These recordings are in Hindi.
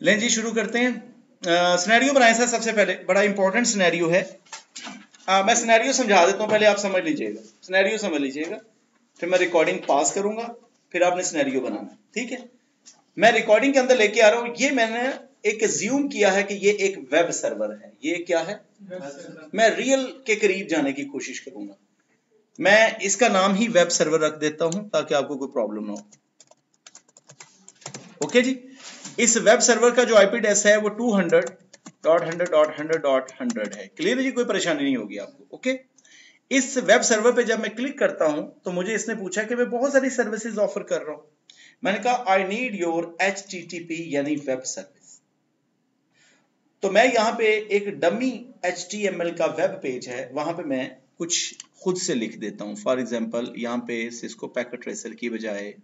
लें जी शुरू करते हैं। सिनेरियो बनाए सर। सबसे पहले बड़ा इंपॉर्टेंट सिनेरियो है। मैं सिनेरियो समझा देता हूँ, पहले आप समझ लीजिएगा। सिनेरियो समझ लीजिएगा, फिर मैं रिकॉर्डिंग पास करूंगा, फिर आपने सिनेरियो बनाना, ठीक है। मैं रिकॉर्डिंग के अंदर लेके आ रहा हूँ। ये मैंने एक अज्यूम किया है कि ये एक वेब सर्वर है। ये क्या है? मैं रियल के करीब जाने की कोशिश करूंगा। मैं इसका नाम ही वेब सर्वर रख देता हूं ताकि आपको कोई प्रॉब्लम ना हो। ओके जी। इस वेब सर्वर का जो आईपी एड्रेस है वो 200.100.100.100 है। क्लियर है जी, कोई परेशानी नहीं होगी आपको। ओके। इस वेब सर्वर पे जब मैं क्लिक करता हूं तो मुझे इसने पूछा कि मैं बहुत सारी सर्विसेज ऑफर कर रहा हूं। मैंने कहा आई नीड योर HTTP यानी वेब सर्विस। तो मैं यहां पे एक डमी HTML का वेब पेज है, वहां पे मैं कुछ खुद से लिख देता हूं। फॉर एग्जांपल यहां पे सिस्को पैकेट ट्रेसर की बजाय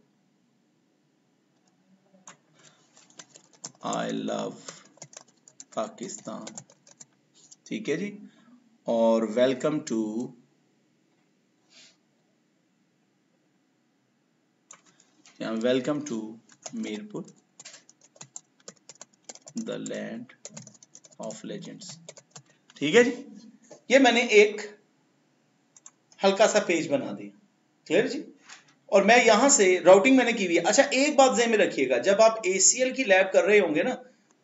आई लव पाकिस्तान, ठीक है जी, और welcome to Mirpur the land of legends. ठीक है जी। ये मैंने एक हल्का सा पेज बना दिया। क्लियर जी। और मैं यहां से राउटिंग मैंने की हुई है। अच्छा, एक बात ध्यान में रखिएगा, जब आप ACL की लैब कर रहे होंगे ना,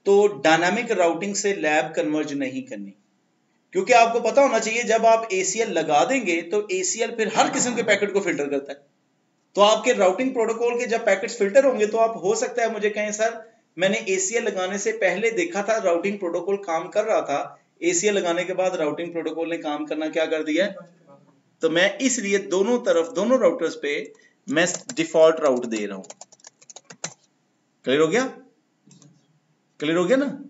तो डायनामिक राउटिंग से लैब कन्वर्ज नहीं करनी, क्योंकि आपको पता होना चाहिए जब आप ACL लगा देंगे तो ACL फिर हर किस्म के पैकेट को फिल्टर करता है। तो आपके राउटिंग प्रोटोकॉल के जब पैकेट्स फिल्टर होंगे तो आप हो सकता है मुझे कहें सर मैंने ACL लगाने से पहले देखा था राउटिंग प्रोटोकॉल काम कर रहा था, ACL लगाने के बाद राउटिंग प्रोटोकॉल ने काम करना क्या कर दिया है। तो मैं इसलिए दोनों तरफ, दोनों राउटर्स पे मैं डिफॉल्ट राउट दे रहा हूं। क्लियर हो गया? क्लियर हो गया ना?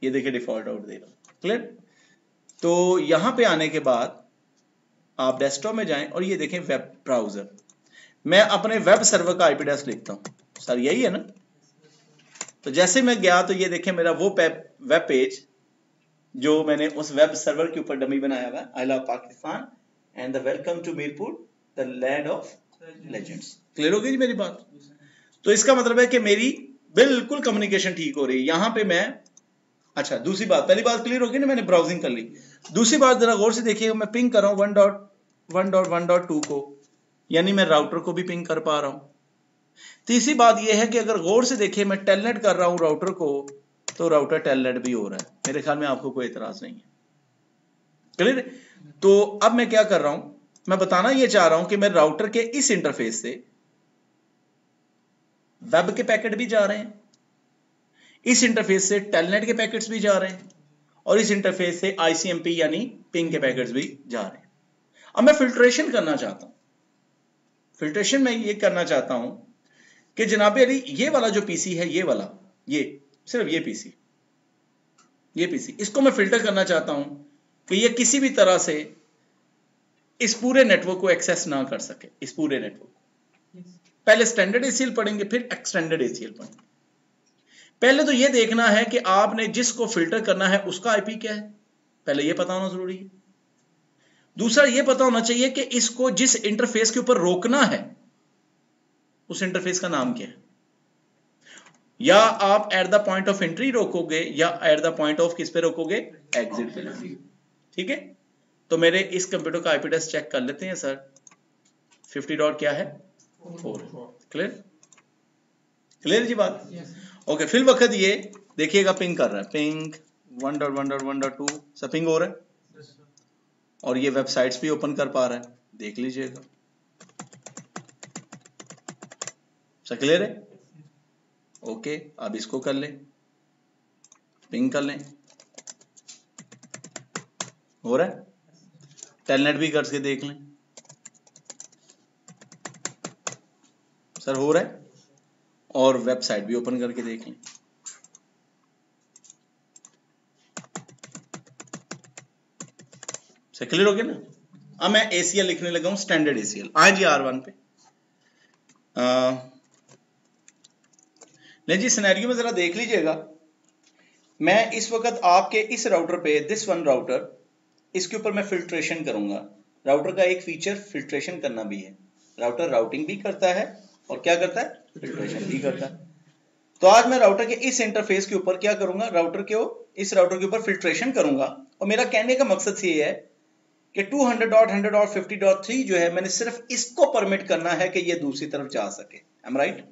ये देखिए डिफॉल्ट राउट दे रहा हूं। क्लियर? तो यहां पे आने के बाद आप डेस्कटॉप में जाएं और ये देखें वेब ब्राउजर। मैं अपने वेब सर्वर का आईपी एड्रेस लिखता हूं। सर यही है ना? तो जैसे मैं गया तो ये देखें मेरा वो वेब पेज जो मैंने उस वेब सर्वर के ऊपर डमी बनाया हुआ, I love Pakistan and the welcome to Mirpur the land of legends. Clear हो गई जी मेरी बात? तो इसका मतलब है कि मेरी बिल्कुल कम्युनिकेशन ठीक हो रही है। यहां पे मैं, अच्छा दूसरी बात, पहली बात क्लियर होगी ना, मैंने ब्राउजिंग कर ली। दूसरी बात जरा गौर से देखिएगा, मैं पिंग कर रहा हूं 1.1.1.2 को, यानी मैं राउटर को भी पिंग कर पा रहा हूं। तीसरी बात यह है कि अगर गौर से देखिए मैं टेलनेट कर रहा हूं राउटर को, तो राउटर टेलनेट भी हो रहा है। मेरे ख्याल में आपको कोई एतराज नहीं है। क्लियर? तो अब मैं क्या कर रहा हूं, मैं बताना यह चाह रहा हूं कि मैं राउटर के इस इंटरफेस से वेब के पैकेट भी जा रहे हैं, इस इंटरफेस से टेलनेट के पैकेट्स भी जा रहे हैं, और इस इंटरफेस से ICMP यानी पिंग के पैकेट्स भी जा रहे हैं। अब मैं फिल्ट्रेशन करना चाहता हूं। फिल्ट्रेशन में ये करना चाहता हूं कि जनाबे अली ये वाला जो पीसी है, ये वाला, ये सिर्फ ये पीसी, इसको मैं फिल्टर करना चाहता हूं कि ये किसी भी तरह से इस पूरे नेटवर्क को एक्सेस ना कर सके। इस पूरे नेटवर्क पहले स्टैंडर्ड ACL पढ़ेंगे, फिर एक्सटेंडेड ACL पढ़ेंगे। पहले तो ये देखना है कि आपने जिसको फिल्टर करना है उसका आईपी क्या है, पहले ये पता होना जरूरी है। दूसरा ये पता होना चाहिए कि इसको जिस इंटरफेस के ऊपर रोकना है उस इंटरफेस का नाम क्या है। या आप at the point of entry रोकोगे या एट द पॉइंट ऑफ किस पे रोकोगे, एग्जिट पे रोकोगे। ठीक है। तो मेरे इस कंप्यूटर का आईपी एड्रेस चेक कर लेते हैं सर। 50 डॉट क्या है, 4। क्लियर? क्लियर जी बात? ओके। फिर वक्त ये देखिएगा पिंग कर रहा है, पिंग 1.1.1.2 सब पिंग हो रहा है, और ये वेबसाइट्स भी ओपन कर पा रहा है, देख लीजिएगा। सब क्लियर है? ओके। अब इसको कर लें, पिंग कर लें, हो रहा है। टेलनेट भी करके देख लें, सर हो रहा है, और वेबसाइट भी ओपन करके देख लें। सर क्लियर हो गया ना? अब मैं ACL लिखने लगा हूं, स्टैंडर्ड ACL। आज जी R1 पे नहीं जी, सिनेरियो में जरा देख लीजिएगा। मैं इस वक्त आपके इस राउटर पे, दिस वन राउटर, इसके ऊपर मैं फिल्ट्रेशन करूंगा। राउटर का एक फीचर फिल्ट्रेशन करना भी है। राउटर राउटिंग भी करता है और क्या करता है, फिल्ट्रेशन भी करता है। तो आज मैं राउटर के इस इंटरफेस के ऊपर क्या करूंगा, इस राउटर के ऊपर फिल्ट्रेशन करूंगा। और मेरा कहने का मकसद से ये है कि 200.100.50.3 जो है, मैंने सिर्फ इसको परमिट करना है कि ये दूसरी तरफ जा सके। Am right?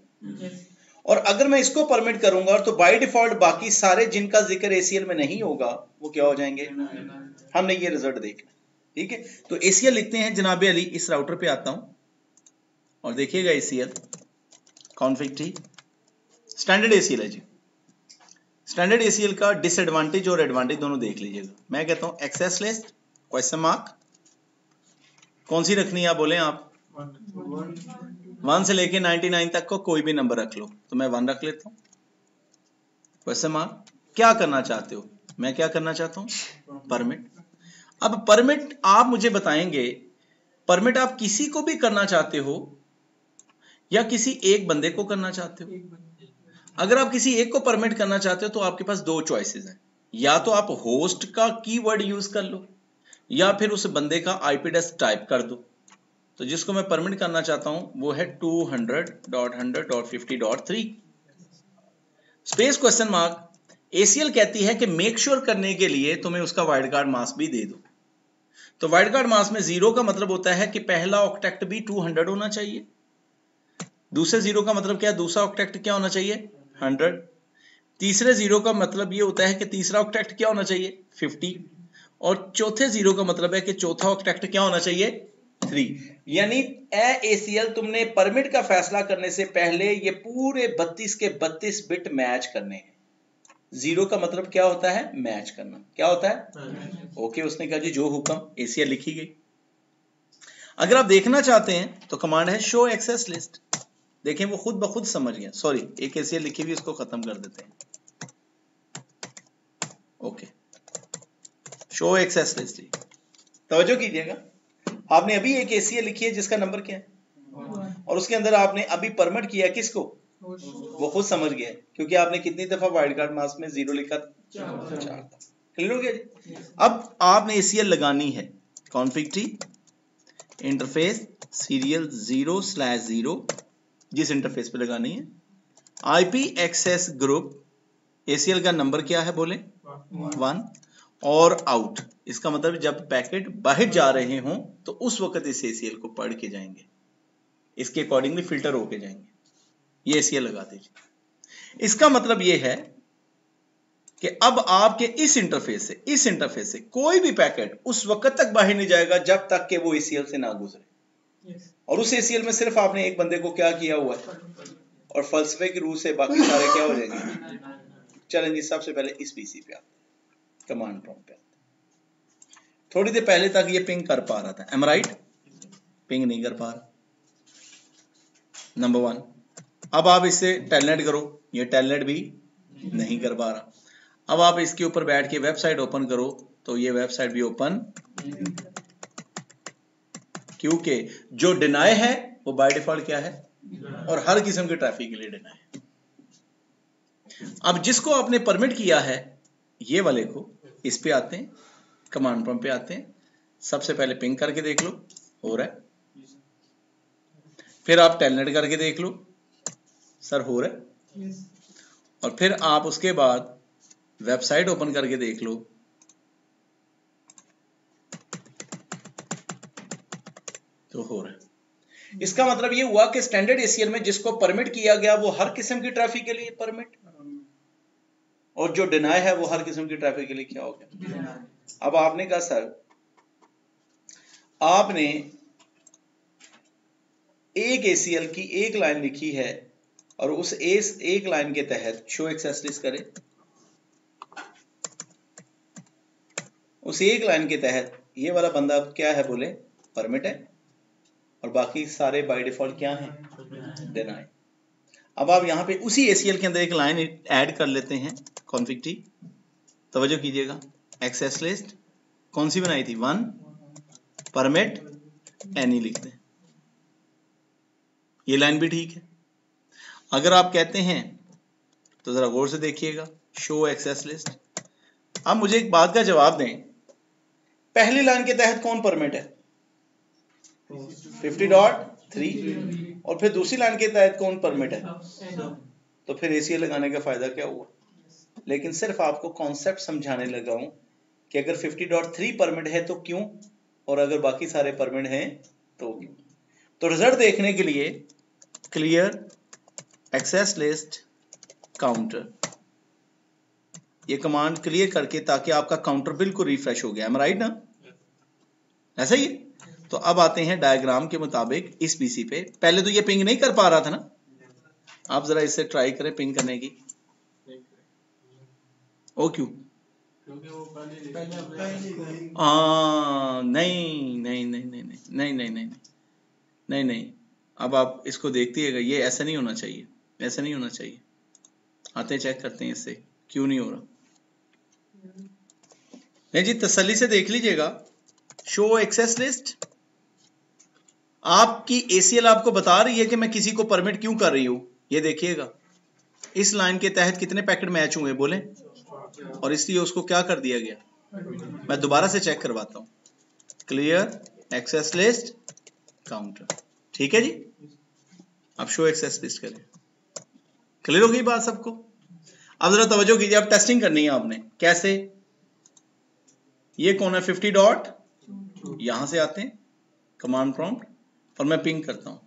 और अगर मैं इसको परमिट करूंगा तो बाय डिफॉल्ट बाकी सारे जिनका जिक्र एसीएल में नहीं होगा वो क्या हो जाएंगे, हमने ये रिजल्ट देखना। ठीक है, तो एसीएल लिखते हैं जनाब अली। इस राउटर पे आता हूं और देखिएगा ACL config T standard ACL है जी। स्टैंडर्ड एसीएल का डिसएडवांटेज और एडवांटेज दोनों देख लीजिएगा। मैं कहता हूं एक्सेस लिस्ट क्वेश्चन मार्क, कौन सी रखनी है आप बोले, आप 1 से लेके 99 तक को कोई भी नंबर रख लो। तो मैं 1 रख लेता हूं, क्वेश्चन मार्क। क्या करना चाहते हो? मैं क्या करना चाहता हूं, परमिट। अब परमिट आप मुझे बताएंगे, परमिट आप किसी को भी करना चाहते हो या किसी एक बंदे को करना चाहते हो? अगर आप किसी एक को परमिट करना चाहते हो तो आपके पास दो चॉइसेस हैं, या तो आप होस्ट का कीवर्ड यूज कर लो या फिर उस बंदे का आईपी एड्रेस टाइप कर दो। तो जिसको मैं परमिट करना चाहता हूं वो है 200.100.50.3 स्पेस क्वेश्चन मार्क। एसीएल कहती है कि मेक श्योर करने के लिए तुम्हें उसका वाइल्ड कार्ड मास्क भी दे दो। तो वाइल्ड कार्ड मास्क में 0 का मतलब होता है कि पहला ऑक्टेक्ट भी 200 होना चाहिए। दूसरे 0 का मतलब क्या, दूसरा ऑक्टेक्ट क्या होना चाहिए, 100। तीसरे 0 का मतलब ये होता है कि तीसरा ऑक्टेक्ट क्या होना चाहिए, 50। और चौथे 0 का मतलब है कि चौथा ऑक्टेक्ट क्या होना चाहिए, 3। यानी एसीएल तुमने परमिट का फैसला करने से पहले ये पूरे 32 के 32 बिट मैच करने हैं। 0 का मतलब क्या होता है, मैच करना। क्या होता है, ओके। उसने कहा जी जो हुक्म, एसीएल लिखी गई। अगर आप देखना चाहते हैं तो कमांड है शो एक्सेस लिस्ट। देखें वो खुद ब खुद समझ गया। सॉरी, एक एसीएल लिखी हुई, उसको खत्म कर देते हैं। Okay, show access list. तवज्जो कीजिएगा, आपने अभी एक एसीएल लिखी है जिसका नंबर क्या है, और उसके अंदर आपने अभी परमिट किया किसको, वो खुद समझ गया, क्योंकि आपने कितनी दफा वाइल्ड कार्ड मास्क में 0 लिखा था, 4। क्लियर हो गया जी? अब आपने एसीएल लगानी है कॉन्फिग टी इंटरफेस सीरियल 0/0, जिस इंटरफेस पे लगानी है। आईपी एक्सेस ग्रुप, एसीएल का नंबर क्या है बोले, 1। और आउट, इसका मतलब जब पैकेट बाहर जा रहे हों तो उस वक्त इस एसीएल को पढ़ के जाएंगे, इसके अकॉर्डिंगली फिल्टर होके जाएंगे। ये एसीएल लगा दीजिए। इसका मतलब ये है कि अब आपके इस इंटरफेस से कोई भी पैकेट उस वक्त तक बाहर नहीं जाएगा जब तक कि वो एसीएल से ना गुजरे। और उस एसीएल में सिर्फ आपने एक बंदे को क्या किया हुआ है, और फलसफे की रूह से बाकी सारे क्या हो जाएंगे। चलें जी, सबसे पहले इस पीसी पे आते, कमांड प्रॉम्प्ट पे आते। थोड़ी देर पहले तक ये पिंग कर पा रहा था, एम राइट, पिंग नहीं कर पा रहा, नंबर 1। अब आप इससे टेलनेट करो, ये टेलनेट भी नहीं कर पा रहा। अब आप इसके ऊपर बैठ के वेबसाइट ओपन करो तो ये वेबसाइट भी ओपन, क्योंकि जो डिनाई है वो बाय डिफॉल्ट क्या है, और हर किस्म के ट्रैफिक के लिए डिनाई है। अब जिसको आपने परमिट किया है ये वाले को, इस पे आते हैं, कमांड प्रॉम्प्ट पे आते हैं। सबसे पहले पिंग करके देख लो हो रहा है, फिर आप टेलनेट करके देख लो सर हो रहा है, और फिर आप उसके बाद वेबसाइट ओपन करके देख लो तो हो रहा है। इसका मतलब ये हुआ कि स्टैंडर्ड एसीएल में जिसको परमिट किया गया वो हर किस्म की ट्रैफिक के लिए परमिट, और जो डिनाई है वो हर किस्म की ट्रैफिक के लिए क्या हो गया। अब आपने कहा सर आपने एक एसीएल की एक लाइन लिखी है और उस एक लाइन के तहत शो एक्सेस लिस्ट करें, उस एक लाइन के तहत ये वाला बंदा क्या है बोले, परमिट है, और बाकी सारे बाय डिफॉल्ट क्या हैं, डिनाई। अब आप यहां पे उसी एसीएल के अंदर एक लाइन ऐड कर लेते हैं कॉन्फिग टी। तवज्जो कीजिएगा, एक्सेस लिस्ट कौन सी बनाई थी, 1, परमिट एनी लिख दें, ये लाइन भी ठीक है। अगर आप कहते हैं तो जरा गौर से देखिएगा, शो एक्सेस लिस्ट। अब मुझे एक बात का जवाब दें, पहली लाइन के तहत कौन परमिट है, 50.3, और फिर दूसरी लाइन के तहत कौन परमिट है, तो फिर ACL लगाने का फायदा क्या हुआ? लेकिन सिर्फ आपको कॉन्सेप्ट समझाने लगा हूं कि अगर 50.3 परमिट है तो क्यों, और अगर बाकी सारे परमिट हैं तो क्यों। तो रिजल्ट देखने के लिए क्लियर एक्सेस लिस्ट काउंटर, ये कमांड क्लियर करके, ताकि आपका काउंटर बिल्कुल रिफ्रेश हो गया। राइट ना, ऐसा ही। तो अब आते हैं डायग्राम के मुताबिक इस पीसी पे। पहले तो ये पिंग नहीं कर पा रहा था ना, आप जरा इससे ट्राई करें पिंग करने की। ओ क्यों? क्योंकि वो नहीं नहीं नहीं नहीं नहीं नहीं नहीं नहीं नहीं, अब आप इसको देखिएगा, ये ऐसा नहीं होना चाहिए, ऐसा नहीं होना चाहिए। आते हैं चेक करते हैं इससे क्यों नहीं हो रहा। नहीं जी, तसल्ली से देख लीजिएगा। शो एक्सेस लिस्ट, आपकी ACL आपको बता रही है कि मैं किसी को परमिट क्यों कर रही हूं। ये देखिएगा इस लाइन के तहत कितने पैकेट मैच हुए बोले, और इसलिए उसको क्या कर दिया गया। मैं दोबारा से चेक करवाता हूं। क्लियर एक्सेस लिस्ट काउंटर, ठीक है जी। अब शो एक्सेस लिस्ट करें। क्लियर हो गई बात सबको? अब जरा तवज्जो कीजिए, अब टेस्टिंग करनी है आपने। कैसे? ये कौन है 50 डॉट, यहां से आते हैं कमांड प्रॉम्प्ट और मैं पिंग करता हूं,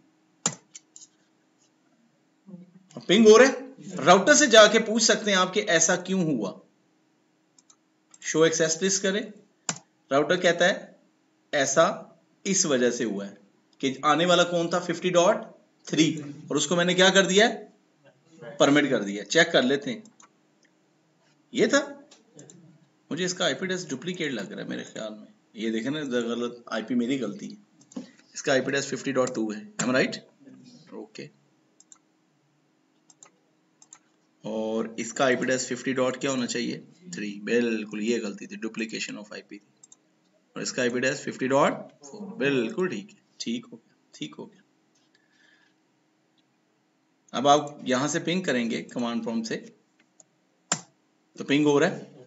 पिंग हो रहा है। राउटर से जाके पूछ सकते हैं आप कि ऐसा क्यों हुआ। शो एक्सेस लिस्ट करें, राउटर कहता है ऐसा इस वजह से हुआ है कि आने वाला कौन था 50.3, और उसको मैंने क्या कर दिया, परमिट कर दिया। चेक कर लेते हैं, ये था। मुझे इसका IP एड्रेस डुप्लीकेट लग रहा है मेरे ख्याल में। ये देखें ना, गलत IP, मेरी गलती है। इसका IP एड्रेस 50.2 है, am I right? ओके। और इसका IP एड्रेस 50 डॉट क्या होना चाहिए 3, बिल्कुल ये गलती थी, डुप्लीकेशन ऑफ IP थी। और इसका IP एड्रेस 50.4, बिल्कुल ठीक है, ठीक हो गया, ठीक हो गया। अब आप यहां से पिंग करेंगे कमांड प्रॉम्प्ट से, तो पिंग हो रहा है।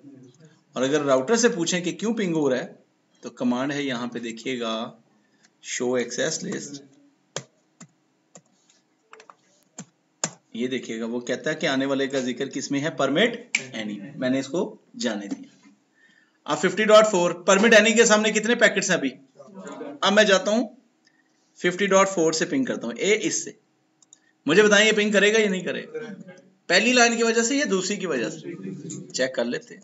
और अगर राउटर से पूछें कि क्यों पिंग हो रहा है, तो कमांड है यहां पे देखिएगा, शो एक्सेस लिस्ट। ये देखिएगा, वो कहता है कि आने वाले का जिक्र किसमें है, परमिट एनी। मैंने इसको जाने दिया। अब 50.4 परमिट एनी के सामने कितने पैकेट्स हैं अभी। अब मैं जाता हूं 50.4 से पिंग करता हूं ए इससे। मुझे बताएं ये पिंग करेगा या नहीं करेगा, पहली लाइन की वजह से या दूसरी की वजह से। चेक कर लेते हैं,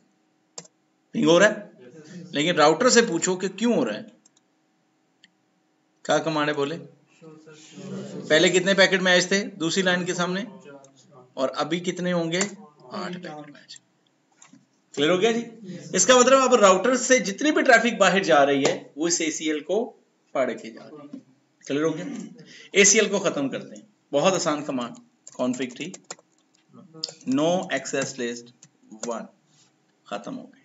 पिंग हो रहा है। लेकिन राउटर से पूछो कि क्यों हो रहा है, क्या कमांड है बोले। पहले कितने पैकेट मैच थे दूसरी लाइन के सामने, और अभी कितने होंगे, 8 पैकेट मैच। क्लियर हो गया जी। इसका मतलब अब राउटर से जितनी भी ट्रैफिक बाहर जा रही है वो इस ACL को पढ़ के जा रही है। क्लियर हो गया। ACL को खत्म करते हैं, बहुत आसान कमांड, कॉन्फिग थी नो एक्सेस लिस्ट 1, खत्म हो गए।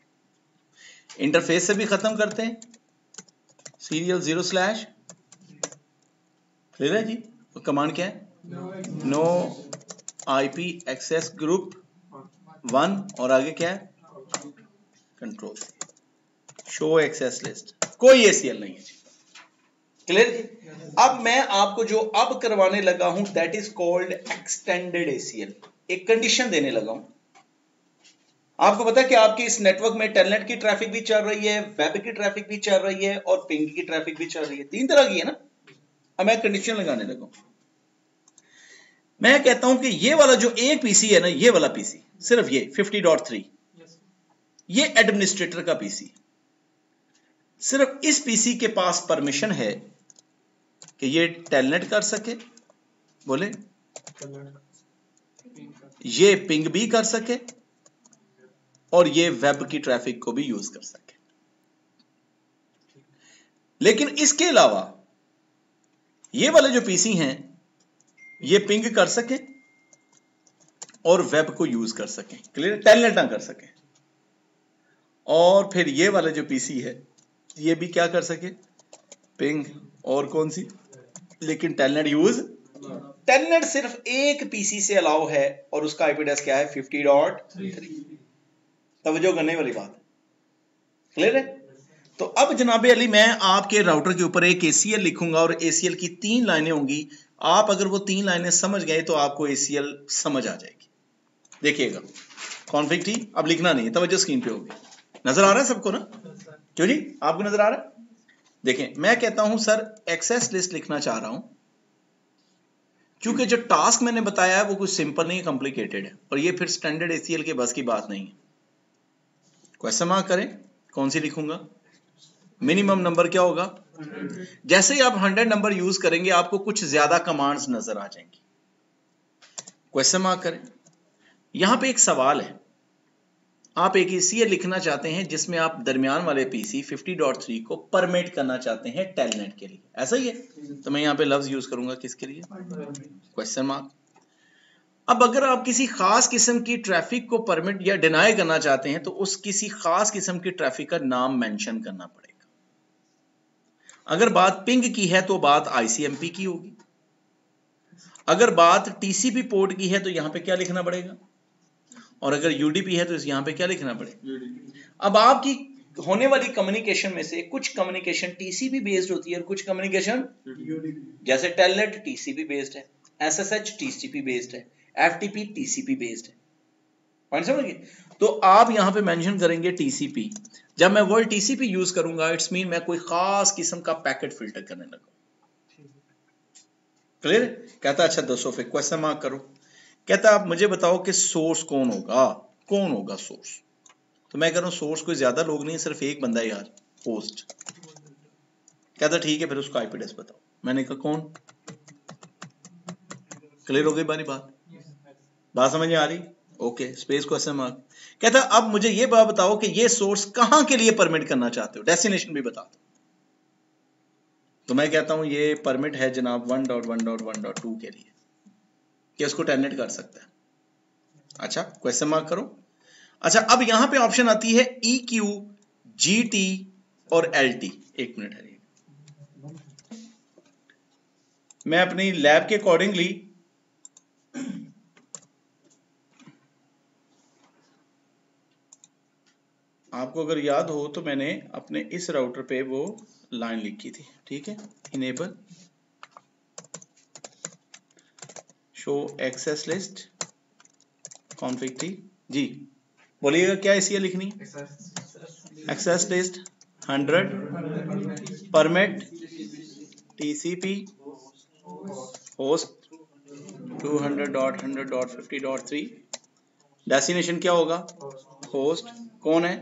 इंटरफेस से भी खत्म करते हैं, सीरियल 0/। क्लियर है जी। तो कमांड क्या है, नो IP एक्सेस ग्रुप 1, और आगे क्या है, कंट्रोल शो एक्सेस लिस्ट। कोई ACL नहीं है जी। क्लियर जी। अब मैं आपको जो अब करवाने लगा हूं that is called extended ACL। एक कंडीशन देने लगा हूं। आपको पता है कि आपके इस नेटवर्क में टेलनेट की ट्रैफिक भी चल रही है, वेब की ट्रैफिक भी चल रही है, और पिंग की ट्रैफिक भी चल रही है। 3 तरह की है ना। अब मैं कंडीशन लगाने लगा हूं। मैं कहता हूं कि ये वाला जो एक पीसी है ना, ये वाला पीसी, सिर्फ ये 50.3, ये एडमिनिस्ट्रेटर का पीसी। सिर्फ इस पीसी के पास परमिशन है कि ये टेलनेट कर सके, बोले ये पिंग भी कर सके, और ये वेब की ट्रैफिक को भी यूज कर सके। लेकिन इसके अलावा ये वाले जो पीसी हैं ये पिंग कर सके और वेब को यूज कर सके, क्लियर, टेलनेट ना कर सके। और फिर ये वाले जो पीसी है ये भी क्या कर सके, पिंग, और कौन सी, लेकिन टेलनेट यूज। टेलनेट सिर्फ एक पीसी से अलाउ है, और उसका IP एड्रेस क्या है 50.3। तवज्जो करने वाली बात, क्लियर है। तो अब जनाबे अली मैं आपके राउटर के ऊपर एक ACL लिखूंगा, और ACL की 3 लाइनें होंगी। आप अगर वो 3 लाइनें समझ गए तो आपको ACL समझ आ जाएगी। देखिएगा कॉन्फिग टी, अब लिखना नहीं है, तवज्जो स्क्रीन पे होगी। नजर आ रहा है सबको ना? क्यों जी, आपको नजर आ रहा है? देखें, मैं कहता हूं सर एक्सेस लिस्ट लिखना चाह रहा हूं, क्योंकि जो टास्क मैंने बताया है वो कुछ सिंपल नहीं है, कॉम्प्लिकेटेड है, और ये फिर स्टैंडर्ड एसीएल के बस की बात नहीं है। क्वेश्चन मार्क करें, कौन सी लिखूंगा? मिनिमम नंबर क्या होगा? जैसे ही आप 100 नंबर यूज करेंगे आपको कुछ ज्यादा कमांड्स नजर आ जाएंगी। क्वेश्चन मार्क करें। यहां पे एक सवाल है, आप एक ECL लिखना चाहते हैं जिसमें आप दरमियान वाले पीसी 50.3 को परमिट करना चाहते हैं टेलनेट के लिए, ऐसा ही है? तो मैं यहां पे लफ्ज यूज करूंगा किसके लिए? Question mark. अब अगर आप किसी खास किस्म की ट्रैफिक को परमिट या डिनाई करना चाहते हैं तो उस किसी खास किस्म की ट्रैफिक का नाम मेंशन करना पड़ेगा। अगर बात पिंग की है तो बात ICMP की होगी, अगर बात TCP पोर्ट की है तो यहां पे क्या लिखना पड़ेगा, और अगर UDP है तो यहां पे क्या लिखना पड़ेगा। अब आपकी होने वाली कम्युनिकेशन में से कुछ कम्युनिकेशन TCP बेस्ड होती है और कुछ कम्युनिकेशन जैसे टेलनेट TCP बेस्ड है, SSH TCP बेस्ड है, FTP TCP बेस्ड है। पॉइंट समझ गए? तो आप यहां पे मेंशन करेंगे TCP। जब मैं वर्ड TCP यूज करूंगा इट्स मीन मैं कोई खास किस्म का पैकेट फिल्टर करने लगा। क्लियर? कहता अच्छा दोस्तों फिर क्वेश्चन मार्क करो। कहता आप मुझे बताओ कि सोर्स कौन होगा, कौन होगा सोर्स? तो मैं कह रहा हूं सोर्स कोई ज्यादा लोग नहीं, सिर्फ एक बंदा है यार, होस्ट। कहता ठीक है, फिर उसको IP एड्रेस बताओ। मैंने कहा कौन? क्लियर हो गई बारी बात समझ में आ रही? Okay, space question mark. कहता अब मुझे ये बात बताओ कि ये सोर्स कहां के लिए परमिट करना चाहते हो, डेस्टिनेशन भी बता दो। तो मैं कहता हूं ये परमिट है जनाब 1.1.1.2 के लिए, कि उसको टेलनेट कर सकता है। अच्छा, क्वेश्चन मार्क करो। अच्छा, अब यहां पे ऑप्शन आती है EQ, GT और LT। एक मिनट है, मैं अपनी लैब के अकॉर्डिंगली आपको अगर याद हो तो मैंने अपने इस राउटर पे वो लाइन लिखी थी, ठीक है? Enable show access list config t. जी बोलिएगा क्या इसी लिखनी? Access list 100 permit TCP host 200.100.50.3। Destination क्या होगा? होस्ट। कौन है?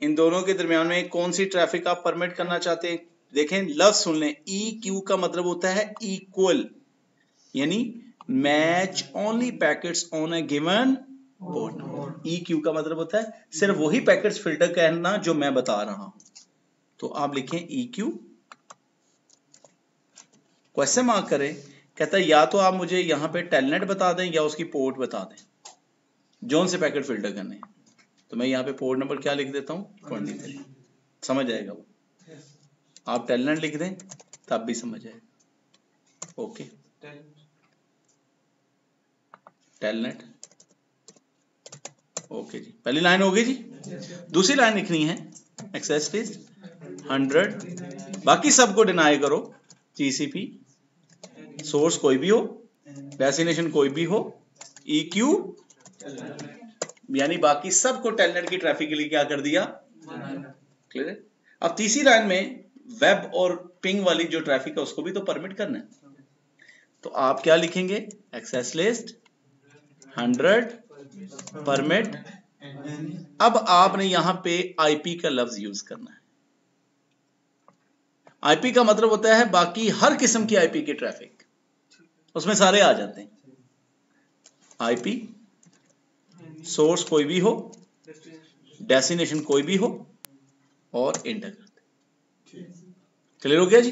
इन दोनों के दरमियान में कौन सी ट्रैफिक आप परमिट करना चाहते हैं? देखें, लफ्ज सुन लें। EQ का मतलब होता है इक्वल, यानी match only packets on A given port. EQ का मतलब होता है सिर्फ वही पैकेट्स फिल्टर करना जो मैं बता रहा हूं। तो आप लिखें EQ, क्वेश्चन मार्क करें। कहता है या तो आप मुझे यहां पे टेलनेट बता दें या उसकी पोर्ट बता दें, जोन से पैकेट फिल्टर करने हैं। तो मैं यहाँ पे पोर्ट नंबर क्या लिख देता हूँ? 23। समझ आएगा वो। आप टेलनेट लिख दें तब भी समझ आएगा। Okay, telnet. ओके जी, पहली लाइन हो गई जी। दूसरी लाइन लिखनी है एक्सेस लिस्ट 100, बाकी सबको डिनाई करो। TCP सोर्स कोई भी हो, डेस्टिनेशन कोई भी हो, EQ यानी बाकी सबको टेलनेट की ट्रैफिक के लिए क्या कर दिया? क्लियर है? अब तीसरी लाइन में वेब और पिंग वाली जो ट्रैफिक है उसको भी तो परमिट करना है। तो आप क्या लिखेंगे? Access list 100 permit. अब आपने यहां पे IP का लफ्ज यूज करना है। IP का मतलब होता है बाकी हर किस्म की IP की ट्रैफिक, उसमें सारे आ जाते हैं। IP सोर्स कोई भी हो, डेस्टिनेशन कोई भी हो, और इंटर करते। क्लियर हो गया जी?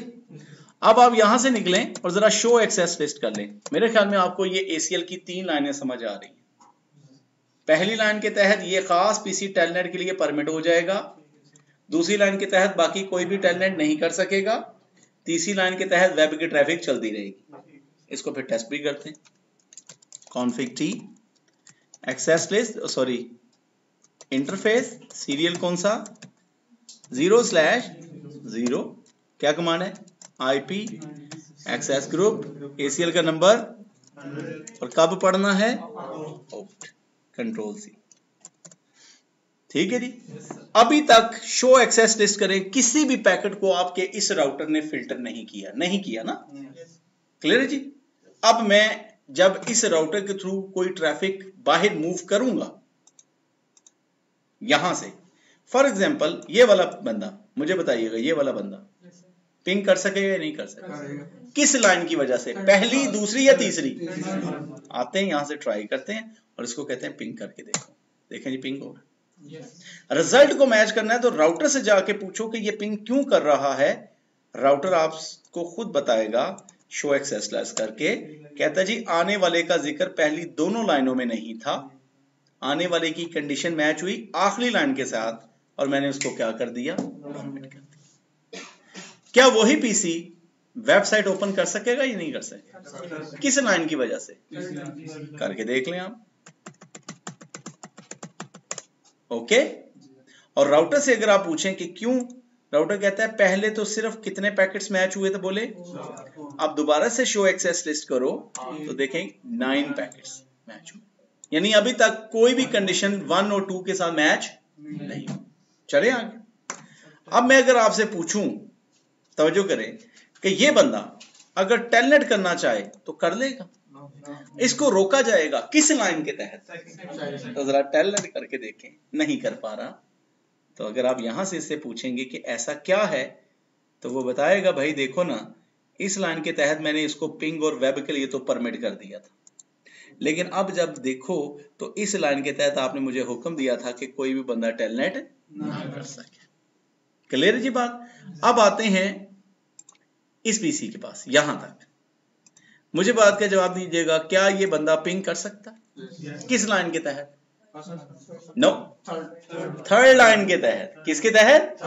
अब आप यहां से निकलें और जरा शो एक्सेस लिस्ट कर लें। मेरे ख्याल में आपको ये ACL की 3 लाइनें समझ आ रही हैं। पहली लाइन के तहत ये खास पीसी टेलनेट के लिए परमिट हो जाएगा, दूसरी लाइन के तहत बाकी कोई भी टेलनेट नहीं कर सकेगा, तीसरी लाइन के तहत वेब की ट्रैफिक चलती रहेगी। इसको फिर टेस्ट भी करते हैं। Config t access list, sorry interface serial कौन सा? 0/0। क्या कमांड है? IP एक्सेस ग्रुप ACL का नंबर, और कब पढ़ना है? Out, control C. ठीक है जी। अभी तक शो एक्सेस लिस्ट करें, किसी भी पैकेट को आपके इस राउटर ने फिल्टर नहीं किया ना। क्लियर है जी। अब मैं जब इस राउटर के थ्रू कोई ट्रैफिक बाहर मूव करूंगा यहां से, फॉर एग्जांपल ये वाला बंदा, मुझे बताइएगा ये वाला बंदा पिंग कर सकेगा या नहीं कर सकेगा? किस लाइन की वजह से, पहली, दूसरी या तीसरी? आते हैं यहां से ट्राई करते हैं और इसको कहते हैं पिंग करके देखो। देखें जी पिंग होगा। रिजल्ट को मैच करना है तो राउटर से जाके पूछो कि ये पिंग क्यों कर रहा है, राउटर आपको खुद बताएगा शो एक्सेस लेस करके। कहता है जी आने वाले का जिक्र पहली दोनों लाइनों में नहीं था, आने वाले की कंडीशन मैच हुई आखिरी लाइन के साथ और मैंने उसको क्या कर दिया, परमिट कर दिया। क्या वही पीसी वेबसाइट ओपन कर सकेगा या नहीं कर सकेगा? किस लाइन की वजह से? करके देख लें आप। ओके। और राउटर से अगर आप पूछें कि क्यों, राउटर कहता है पहले तो सिर्फ कितने पैकेट्स मैच हुए थे, बोले। अब दोबारा से शो एक्सेस लिस्ट करो तो देखें 9 पैकेट्स मैच हुए, यानी अभी तक कोई भी कंडीशन 1 और 2 के साथ मैच नहीं। चले आगे। अब मैं अगर आपसे पूछूं, तवज्जो करें, कि ये बंदा अगर टेलनेट करना चाहे तो कर लेगा, इसको रोका जाएगा किस लाइन के तहत? तो जरा टेलनेट करके देखें, नहीं कर पा रहा। तो अगर आप यहां से इससे पूछेंगे कि ऐसा क्या है, तो वो बताएगा भाई देखो ना, इस लाइन के तहत मैंने इसको पिंग और वेब के लिए तो परमिट कर दिया था, लेकिन अब जब देखो तो इस लाइन के तहत आपने मुझे हुक्म दिया था कि कोई भी बंदा टेलनेट ना कर सके। क्लियर जी बात। अब आते हैं इस पीसी के पास, यहां तक मुझे बात का जवाब दीजिएगा, क्या ये बंदा पिंग कर सकता है? किस लाइन के तहत? नो, थर्ड लाइन के तहत। किसके तहत?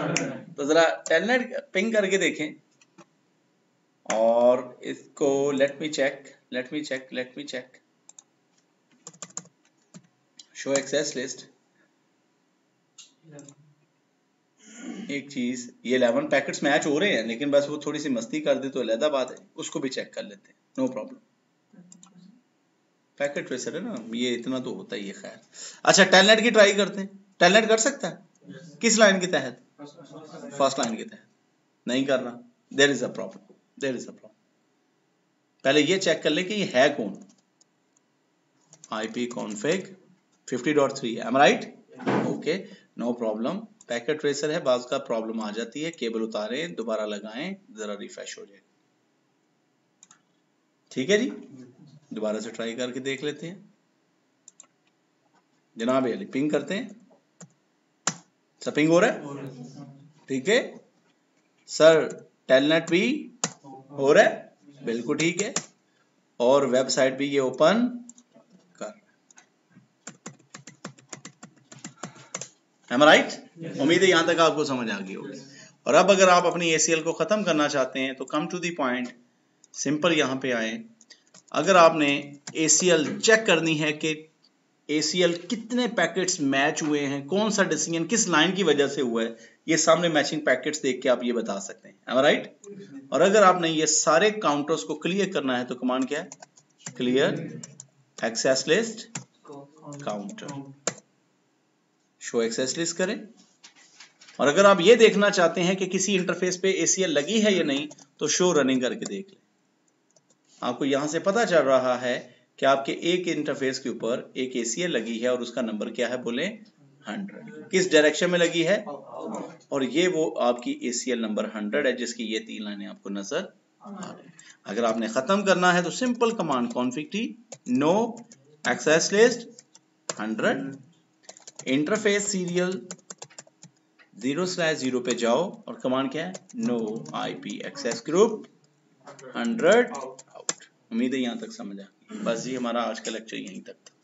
तो जरा टेलनेट पिंग करके देखें और इसको let me check show access list. एक चीज, ये 11 पैकेट्स मैच हो रहे हैं, लेकिन बस वो थोड़ी सी मस्ती कर दे तो अलग बात है, उसको भी चेक कर लेते हैं, नो प्रॉब्लम। पैकेट ट्रेसर है ना, ये इतना तो होता ही है। खैर, अच्छा टेलनेट की ट्राई करते हैं। टेलनेट कर सकता है? किस लाइन के तहत? फर्स्ट लाइन के तहत। नहीं कर रहा, देयर इज अ प्रॉब्लम। पहले ये चेक कर ले कि ये है कौन। IP config 50.3, am I right? Okay, no problem. Packet tracer है, बाज का प्रॉब्लम आ जाती है, केबल उतारें, दोबारा लगाएं, जरा रिफ्रेश हो जाए। ठीक है जी, दोबारा से ट्राई करके देख लेते हैं। जनाब अली पिंग करते हैं, पिंग हो रहा है? ठीक है सर, टेलनेट भी हो रहा है, बिल्कुल ठीक है, और वेबसाइट भी ये ओपन कर, am I right? उम्मीद है यहां तक आपको समझ आ गई होगी। और अब अगर आप अपनी ACL को खत्म करना चाहते हैं तो come to the point, simple यहां पे आए। अगर आपने ACL चेक करनी है कि ACL कितने पैकेट्स मैच हुए हैं, कौन सा डिसीजन किस लाइन की वजह से हुआ है, ये सामने मैचिंग पैकेट्स देख के आप ये बता सकते हैं, am I right? और अगर आपने ये सारे काउंटर्स को क्लियर करना है तो कमांड क्या है? Clear access list counter, show access list करें। और अगर आप ये देखना चाहते हैं कि किसी इंटरफेस पे ACL लगी है या नहीं, तो शो रनिंग करके देख लें। आपको यहां से पता चल रहा है कि आपके एक इंटरफेस के ऊपर एक ACL लगी है और उसका नंबर क्या है, बोले 100। किस डायरेक्शन में लगी है? और ये वो आपकी ACL नंबर 100 है, जिसकी ये 3 लाइनें आपको नजर आ रही है। अगर आपने खत्म करना है तो simple command config t no access list 100 interface serial 0/0 पे जाओ और कमांड क्या है? No IP access group 100 out. उम्मीद है यहां तक समझ आ गई। बस जी, हमारा आज का लेक्चर यहीं तक था।